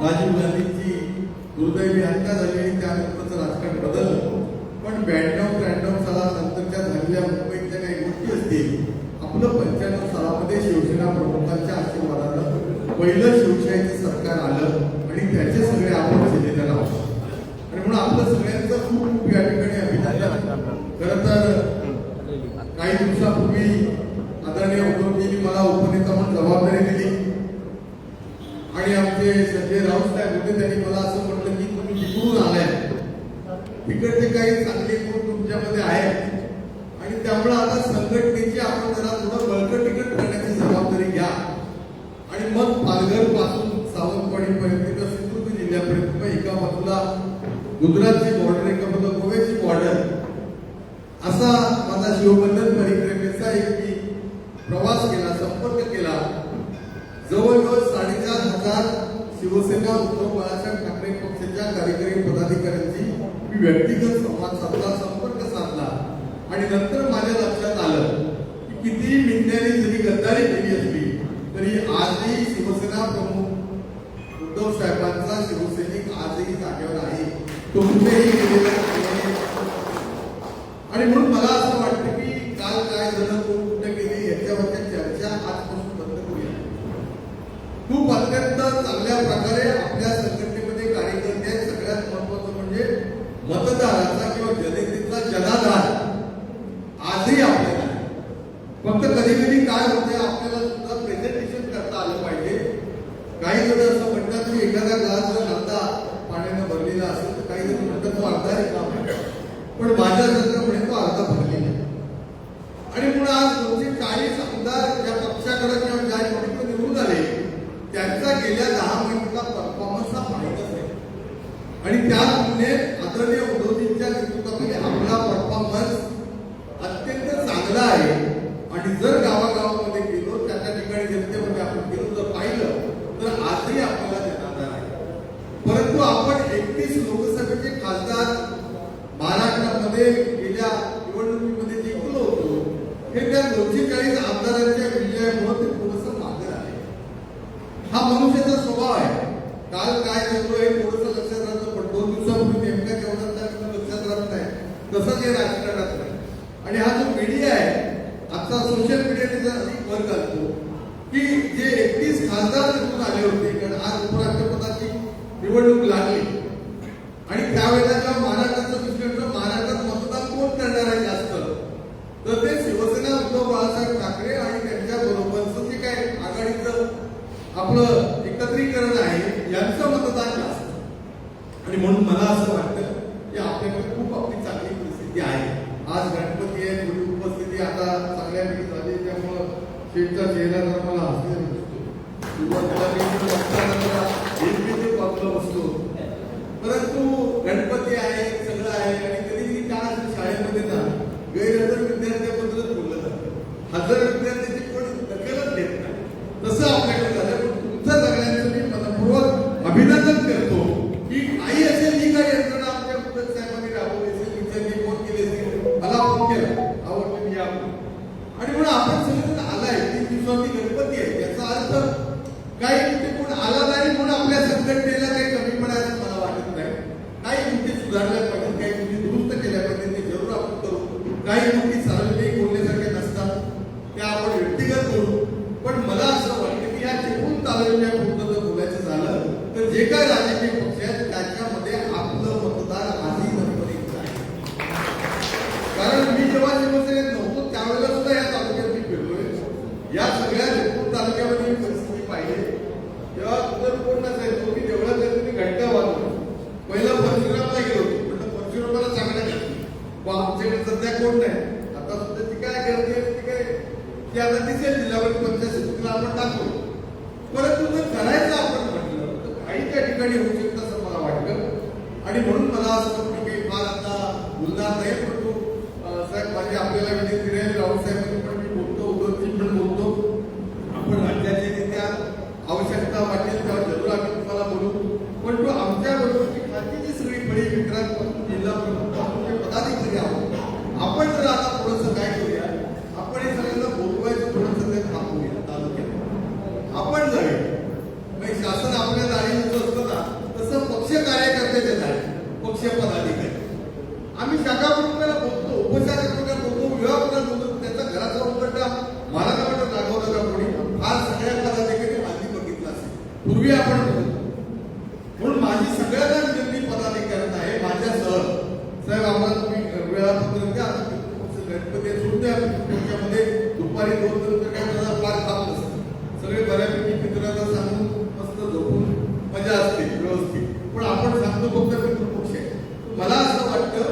राजीव गांधींची दुर्दैवी हत्या झाली आणि त्यानंतरचं राजकारण बदललं. पण 92-93 सालानंतरच्या झालेल्या मुंबईतल्या काही गोष्टी असतील. आपलं 95 सालामध्ये शिवसेना प्रमुखांच्या आशीर्वादानं पहिलं शिवशाहीचं सरकार आलं आणि त्याचे सगळे आपण शिलेदार आहोत. आणि म्हणून आपलं सगळ्यांचं खूप खूप या ठिकाणी अभिनंदन. खरं तर काही दिवसापूर्वी आदरणीय उद्धवजींनी मला उपनेता म्हणून जबाबदारी दिली आणि आमचे संजय राऊत साहेब होते. त्यांनी मला असं म्हटलं की तुम्ही तिकडून आलाय, तिकडचे काही चांगले गुण तुमच्यामध्ये आहेत आणि त्यामुळे आता संघटनेची आपण जरा थोडं बळकटीकट करण्याची जबाबदारी घ्या आणि मग पालघर पासून सावंतवाडीपर्यंत किंवा सिंधुदुर्ग जिल्ह्यापर्यंत एका बाजूला गुजरातची बॉर्डर, एका बाजूला गोव्याची बॉर्डर, असा माझा शिवबंधन परिक्रमेचा एक मी प्रवास केला, संपर्क केला. जवळजवळ 4,500 शिवसेना उद्धव बाळासाहेब ठाकरे पक्षाच्या कार्यकारी पदाधिकाऱ्यांची मी व्यक्तिगत संवाद साधला, संपर्क साधला आणि नंतर माझ्या लक्षात आलं की कितीही मिंद्याने जरी गद्दारी केली असली तरी आजही शिवसेना प्रमुख उद्धव साहेबांचा शिवसैनिक आजही जागेवर आहे. तो कुठेही गेलेला नाही. आणि म्हणून मला असं वाटतं की काल काय झालं, कोण कुठे गेले याच्यावरच्या चर्चा आजपासून बंद करूया. खूप अत्यंत चांगल्या प्रकारे आपल्या संघटनेमध्ये कार्यकर्ते आहेत. सगळ्यात महत्वाचं म्हणजे मतदाराचा किंवा जनतेचा जनाधार आजही आपल्याला. फक्त कधी कधी काय होते, आपल्याला सुद्धा प्रेझेंटेशन करता आलं पाहिजे. काही जण असं म्हणतात की एखादा ग्लास जर अर्धा पाण्याने भरलेला असेल तर काही जण म्हणतात तो अर्धा रिकामा आहे, पण माझ्या संघटनेमुळे तो अर्धा भरलेला आहे. आणि म्हणून आज 240 आमदार ज्या पक्षाकडे किंवा ज्या निवडणुकीत निवडून आले त्यांचा गेल्या 10 महिन्याचा परफॉर्मन्स हा माहीतच आहे. आणि त्या तुलनेत आदरणीय उद्धवजींच्या नेतृत्वाखाली आपला परफॉर्मन्स अत्यंत चांगला आहे. आणि जर गावागावामध्ये गेलो, त्या ठिकाणी जनतेमध्ये आपण गेलो, जर पाहिलं तर आजही आपल्याला जनाधार आहे. परंतु आपण 31 लोकसभेचे खासदार महाराष्ट्रामध्ये गेल्या निवडणुकीमध्ये जिंकलो होतो, हे त्या 240 आमदारांच्या विजयामुळे ते थोडंसं मागे आहे. हा मनुष्याचा स्वभाव आहे. काल काय झालं हे थोडंसं लक्षात राहतं, पण 2 दिवसापूर्वी नेमक्या जेवणात लक्षात राहत नाही. तसंच हे राजकारणात नाही. आणि हा जो मीडिया आहे, आता सोशल मीडियाने अधिक भर घालतो की जे 31 खासदार निवडून आले होते, कारण आज उपराष्ट्रपदाची निवडणूक लागली आणि त्यावेळेला जेव्हा महाराष्ट्राचं विश्लेषण, महाराष्ट्रात मतदान कोण करणार आहे जास्त, तर ते शिवसेना उद्धव बाळासाहेब ठाकरे आणि त्यांच्या बरोबरचं जे काय आघाडीचं आपलं एकत्रीकरण आहे यांचं मतदान जास्त. आणि म्हणून मला असं वाटतं की आपल्याकडे खूप आपली चांगली परिस्थिती आहे. आज गणपती आहे, थोडी उपस्थिती आता चांगल्यापैकी झाली, त्यामुळं शेठचा चेहरा जर मला हसलेला दिसतो, बाजूला बसतो. परंतु गणपती आहे, सगळं आहे. आणि कधी काय शाळेमध्ये ना गैरहजर विद्यार्थ्याबद्दलच बोललं जातं, हजर विद्यार्थ्याची कोण दखलच घेत नाही. तसं आपल्याकडे झालं. पण तुमचं सगळ्यांचं मी मनपूर्वक अभिनंदन करतो की काही असेल ही काही यंत्रणा आमच्या मुदत साहेबांनी राबवली असेल, विचारणी फोन केले असेल, मला फोन केला, आवडतं मी आपण. आणि म्हणून आपण सगळेजण आलाय. 3 दिवसांनी गणपती आहे, याचा अर्थ काही कुठे कोण आला नाही म्हणून आपल्या संघटनेला काही कमी पडायचं मला वाटत नाही. काही गोष्टी सुधारल्या पाहिजेत, काही गोष्टी दुरुस्त केल्या पाहिजेत, ते जरूर आपण करू. काही गोष्टी सार्वजनिक बोलण्यासारख्या नसतात, त्या आपण व्यक्तिगत करू. पण मला असं वाटतं की या टिकून चालवलेल्या पुढचं जर बोलायचं झालं तर जे काय राजकीय पक्ष आहेत त्याच्यामध्ये आपलं मतदार आधी नंबरिंग आहे. कारण मी जेव्हा शिवसेनेत नव्हतो त्यावेळेला सुद्धा या तालुक्यात मी फिरलोय. या सगळ्या टिकून तालुक्यामध्ये परिस्थिती पाहिजे तेव्हा जर कोण नसायचो की जेवढा जर तुम्ही घंटा वाजलो. पहिला परशुरामला गेलो होतो, म्हटलं परशुरामाला चांगल्या गर्दी, आमच्याकडे सध्या कोण नाही. आता सुद्धा ती काय गर्दी आहे ती काय ती आता दिसेल जिल्ह्यावर पंचायत आपण टाकलो. परंतु जर करायचं आपण म्हटलं तर काही त्या ठिकाणी होऊ शकतं असं मला वाटतं. आणि म्हणून मला असं वाटतं की फार आता बोलणार नाही, परंतु साहेब माझे आपल्याला विनंती राहील, राऊत साहेबांनी पण मी बोलतो, उद्धवजी पण बोलतो, आपण राज्याचे नेत्या आवश्यकता वाटेल तेव्हा जरूर आम्ही तुम्हाला बोलू. पण तो आमच्या बरोबरची खाती जी सगळी बळी विक्रांतपासून जिल्हा प्रमुखांचे पदाधिकारी आहोत, आपण जर आता थोडंसं काय करूया, आपण हे सगळ्यांना बोलवायचं थोडंसं ते थांबवूया तालुक्यात. आपण जाऊया. शासन आपल्या दारीचं असतं ना, शकत. म्हणून माझी सगळ्यांना विनंती पदाधिकाऱ्यांना आहे, माझ्यासह साहेब आम्हाला तुम्ही वेळापत्रक द्या. गणपती तुमच्यामध्ये दुपारी 2 नंतर काय त्याचा फार खात नसतं. सगळे बऱ्यापैकी मित्रांना सांगून मस्त झोपून मजा असते व्यवस्थित. पण आपण सांगतो फक्त पितृपक्ष आहे. मला असं वाटतं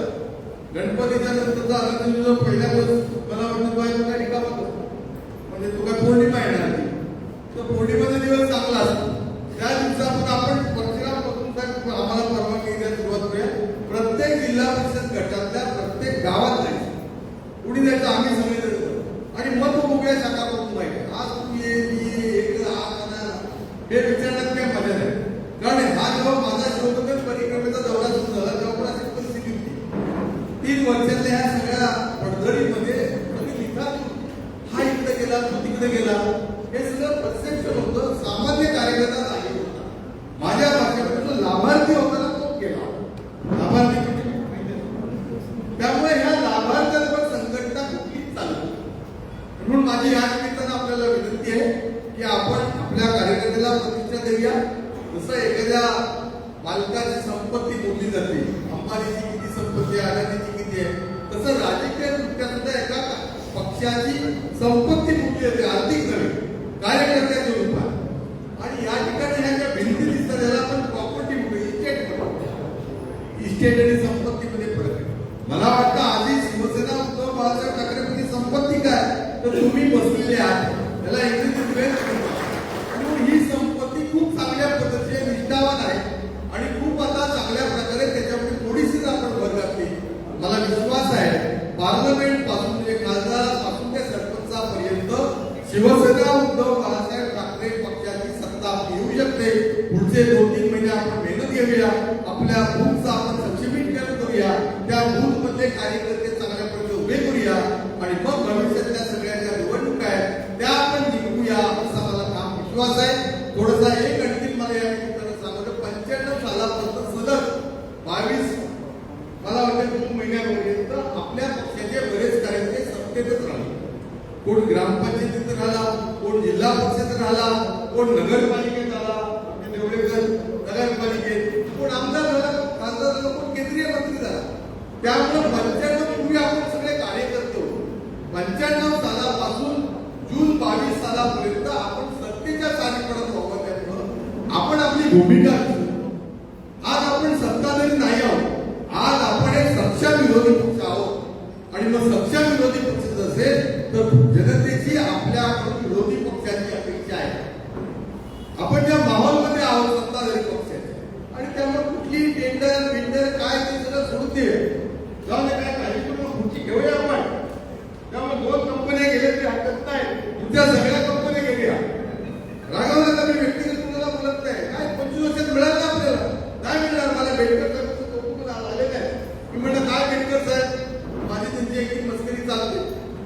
गणपतीच्या नंतरचा आनंद पहिल्या दिवस मला वाटतं काय रिकामा करतो, म्हणजे तू काय पौर्णिमा येणार नाही तर पौर्णिमेचा दिवस चांगला असतो. त्या दिवसामध्ये आपण परशुरामपासून आम्हाला परवानगी द्यायला सुरुवात करूया. प्रत्येक जिल्हा परिषद गटातल्या प्रत्येक गावात जायचं, कुणी जायचं आम्ही सगळे जायचं आणि मग तो बघूया शाखा करून पाहिजे. आज तू हे विचारण्यात काय मजा नाही. कारण हा जेव्हा माझा शिवबंधन परिक्रमेचा दौरा सुरू झाला तेव्हा पण अशी परिस्थिती होती. 3 वर्षातल्या ह्या सगळ्या पडझडीमध्ये हा इकडे गेला तो तिकडे गेला हे सगळं परसेप्शन होतं. सामान्य कार्यकर्ता नाही होता. माझ्या भाषेमध्ये लाभार्थी होताना तो गेला. लाभार्थी त्यामुळे ह्या लाभार्थ्यांवर संघटना कुठलीच चालू. म्हणून माझी या निमित्तानं आपल्याला विनंती आहे की आपण आपल्या कार्यकर्त्याला प्रतिष्ठा देऊया. जसं एखाद्या मालकाची संपत्ती मोडली जाते, अंबानीची किती संपत्ती आहे, अदानीची किती आहे, तसं राजकीय दृष्ट्या सुद्धा एका पक्षाची संपत्ती मोडली जाते, आर्थिक नव्हे, कार्यकर्त्याच्या रूपात. आणि या ठिकाणी ह्या ज्या भिंती दिसतात त्याला आपण प्रॉपर्टी म्हणतो, इस्टेट म्हणतो. इस्टेट आणि संपत्तीमध्ये फरक आहे. मला वाटतं आधी शिवसेना उद्धव बाळासाहेब ठाकरेंची संपत्ती काय तर तुम्ही बसलेले आहात, त्याला इंग्रजीत वेल्थ म्हणतात. म्हणून ही संपत्ती खूप चांगल्या पद्धतीने निष्ठावान आहे आणि खूप आता चांगल्या प्रकारे त्याच्यामध्ये थोडीशीच आपण भर घातली. मला विश्वास आहे पार्लमेंट पासून म्हणजे खासदारापासून ते सरपंचापर्यंत शिवसेना उद्धव बाळासाहेब ठाकरे पक्षाची सत्ता येऊ शकते. पुढचे 2-3 महिने आपण मेहनत घेऊया, आपल्या बूथचा आपण सक्षमीकरण करूया, त्या बूथ मध्ये कार्यकर्ते चांगल्या प्रकारे उभे करूया आणि मग भविष्यातल्या सगळ्या ज्या निवडणुका आहेत त्या आपण जिंकूया असा मला ठाम विश्वास आहे. थोडासा एक आणखी मला या निमित्तानं सांगतो, 95 सालापासून सलग 22 मला वाटतं 2 महिन्यापर्यंत आपल्या पक्षाचे बरेच कार्यकर्ते सत्तेतच राहिले. कोण ग्रामपंचायतीत राहिला, कोण जिल्हा परिषदेत राहिला, कोण नगरपालिकेत आला, नगरपालिकेत कोण आमदार झाला, खासदार झाला, कोण केंद्रीय मंत्री झाला. त्यामुळे 95 पूर्वी आपण सगळे कार्यकर्ते होतो. 95 सालापासून जून 22 सालापर्यंत आपण सत्तेच्या चालीकडे वापरल्यामुळं आपण आपली भूमिका आज आपण सत्ताधारी नाही आहोत. आज आपण एक सक्षम विरोधी पक्ष आहोत आणि मग सक्षम विरोधी पक्ष असेल तर जनतेची आपल्याकडून विरोधी पक्षाची अपेक्षा आहे. आपण ज्या माहोलमध्ये आहोत सत्ताधारी पक्षाचे आणि त्यामुळे कुठली टेंडर काय ते सगळं सोडून दे जाऊन काय काही खुर्ची घेऊया आपण. त्यामुळे 2 कंपन्या गेल्या तरी हरकत नाही, तुमच्या सगळ्या कंपन्या गेल्या. राघवला मी व्यक्तिगत तुम्हाला बोलत नाही, काय 25 वर्षात मिळालं ना आपल्याला नाही मिळणार. मला बेडकर आलेलं आहे. मी म्हणलं काय बेडकर साहेब माझी त्यांची एक मस्करी चालते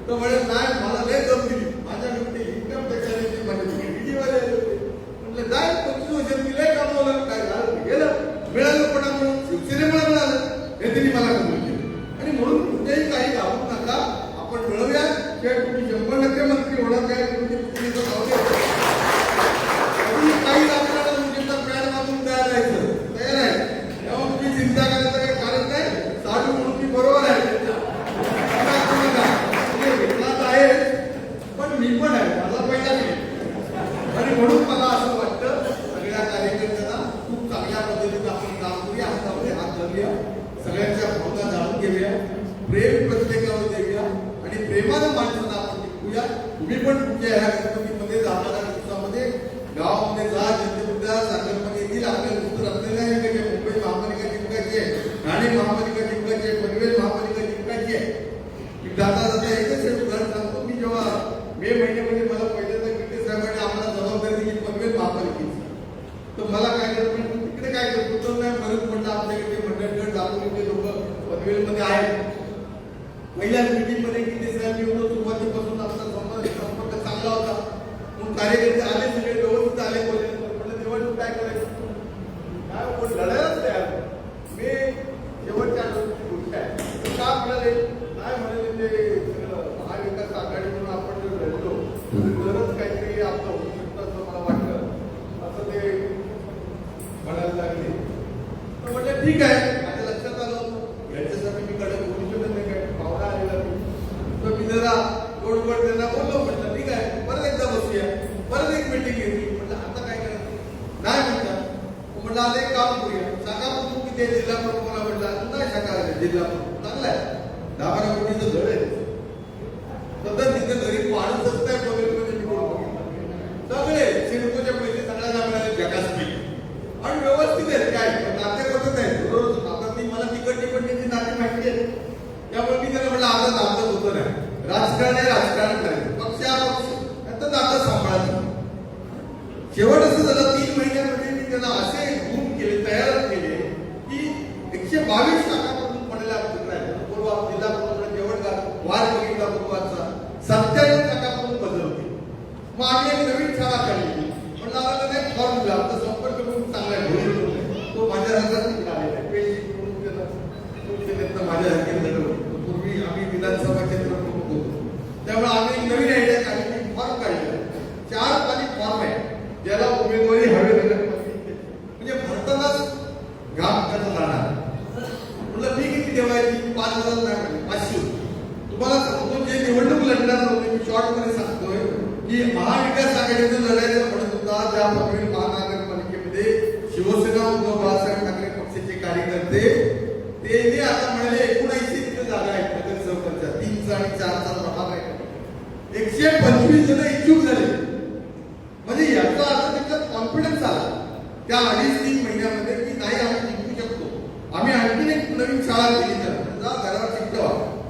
तर म्हणत नाही मला लय जम दिली माझ्याकडे इन्कम टॅक्स माझ्या डीडीवाले म्हटलं काय 25 वर्षात मी लय कमवलं, काय झालं गेलं मिळालं कोणामुळे शिवसेनेमुळे मिळालं हे त्यांनी मला कबूल केलं. आणि म्हणून कुठेही काही घाबरू नका, आपण मिळवूया. किंवा तुम्ही 100% मंत्री होणार काय काही आपल्याला मुलींचा पॅड मागून तयार आहे तेव्हा तुम्ही चिंता करायचं काही कारण नाही. साधू म्हणून ती बरोबर आहे आहे पण मी पण आहे, मला पहिला नाही. आणि म्हणून मला असं वाटतं सगळ्या कार्यकर्त्यांना खूप चांगल्या पद्धतीने आपण काम करूया, हातामध्ये हात धरूया, सगळ्यांच्या भावना जाणून घेऊया, प्रेम प्रत्येकावर देऊया आणि प्रेमानं माणसांना आपण टिकूया. तुम्ही पण तुमच्या ह्या गणपतीमध्ये जाणाऱ्या दिवसामध्ये गावामध्ये जा, जनतेमध्ये साखरपणे येतील. आपल्याला उत्तर आपल्याला नाही का मुंबई महापालिका जिंकायची आहे, ठाणे महापालिका जिंकायची आहे, पनवेल महापालिका जिंकायची आहे. मी जाता जाता एकच उदाहरण सांगतो. मी जेव्हा मे महिन्यामध्ये मला पहिल्यांदा गिरटे साहेबांनी आम्हाला जबाबदारी दिली पनवेल महापालिकेची तर मला काय करतो तिकडे काय करतो नाही बरंच म्हणलं आपल्याकडे मंडळगड दाखवले लोक पनवेलमध्ये आहेत. पहिल्या मीटिंगमध्ये गिरटे साहेब येऊन सुरुवातीपासून आपला संपर्क चांगला होता म्हणून कार्यकर्ते आले सगळे व्यवस्थित आले. म्हणलं निवडणूक काय करायचं काय कोण लढायलाच तयार. मी शेवटच्या गोष्ट आहे का म्हणाले काय म्हणाले ते सगळं महाविकास आघाडी म्हणून आपण जर लढलो तरच काहीतरी आपलं होऊ शकतं असं मला वाटतं. असं ते ठीक आहे, माझ्या लक्षात आलं होतं यांच्यासाठी मी कडे बोलू शकत नाही, काय पाहुणा आलेला मी. तर मी जरा गोड गोड त्यांना बोललो, म्हटलं ठीक आहे परत एकदा बसूया, परत एक मीटिंग घेतली. म्हटलं आता काय करायचं, नाही म्हणतात. म्हटलं आता एक काम करूया, शाखा प्रमुख किती आहे, जिल्हा प्रमुखाला म्हटलं नाही शाखा जिल्हा प्रमुख चांगला आहे, 10-12 कोटीचं घर आहे सतत तिथे घरी माणूसच नाही बघितलं सगळे सिडकोचे पैसे सगळ्यांना मिळाले जगासपैकी आणि व्यवस्थित आहेत, काय नाते करत आहेत रोज. आता ती मला तिकडची पण त्यांची नाते माहिती आहे, त्यामुळे मी त्याला म्हटलं आता नातं होतं नाही, राजकारण आहे राजकारण करायचं, पक्षापक्ष आता नातं सांभाळायचं. शेवट असं झालं 3 महिन्यामध्ये मी त्याला असे गुण केले, तयार केले की 122 शाखा प्रमुख म्हणायला पूर्व जिल्हा प्रमुख शेवट वार बघितला पूर्वाचा 97 शाखा प्रमुख बदलवते. मग आम्ही एक नवीन शाळा काढली, म्हणलं आम्हाला नाही फॉर्म दिला, आमचा संपर्क करून चांगला आहे, तो माझ्या हातात आलेला आहे, पेशी करून त्याला माझ्या हातात. पूर्वी आम्ही विधानसभा क्षेत्र प्रमुख होतो, त्यामुळे आम्ही एक नवीन आयडिया काढली, फॉर्म काढला. 4 पाणी फॉर्म आहे ज्याला उमेदवारी हवे म्हणजे भरतानाच घाम कसं जाणार. म्हटलं फी किती ठेवायची, 5,000 नाही, 500. तुम्हाला सांगतो जे निवडणूक लढणार नव्हते, मी शॉर्ट मध्ये सांगतोय की महाविकास आघाडीचं लढायचं म्हणत होता, ज्या पनवेल महानगरपालिकेमध्ये शिवसेना उद्धव बाळासाहेब ठाकरे पक्षाचे कार्यकर्ते ते आता म्हणाले 79 तिथे जागा आहेत नगर सरपंच, 3 आणि 4चा प्रभाग आहे, 125 जण इच्छुक झाले. म्हणजे याचा अर्थ त्यांचा कॉन्फिडन्स आला त्या 2.5-3 महिन्यामध्ये की नाही आम्ही जिंकू शकतो. आम्ही आणखी एक नवीन शाळा केली, तर घरावर शिकतो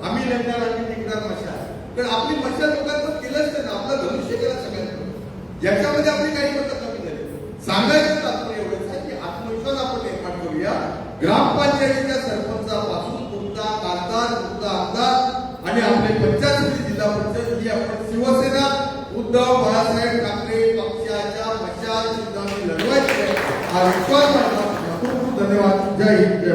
आम्ही लढणार, आम्ही जिंकणार मशाल. कारण आपली मशाल लोकांचं केलंच नाही, आपलं धनुष्य केलं सगळ्यांना, याच्यामध्ये आपली काही मतं कमी झाली. सांगायचं तात्पर्य एवढंच आहे की आत्मविश्वास आपण निर्माण करूया. ग्रामपंचायतीच्या सरपंचापासून तुमचा खासदार, तुमचा आमदार आणि आपले पंचायत समिती जिल्हा परिषद ही आपण शिवसेना उद्धव बाळासाहेब ठाकरे पक्षाच्या मशाल चिन्हाने लढवायची आहे, हा विश्वास माझा. खूप खूप धन्यवाद. जय हिंद, जय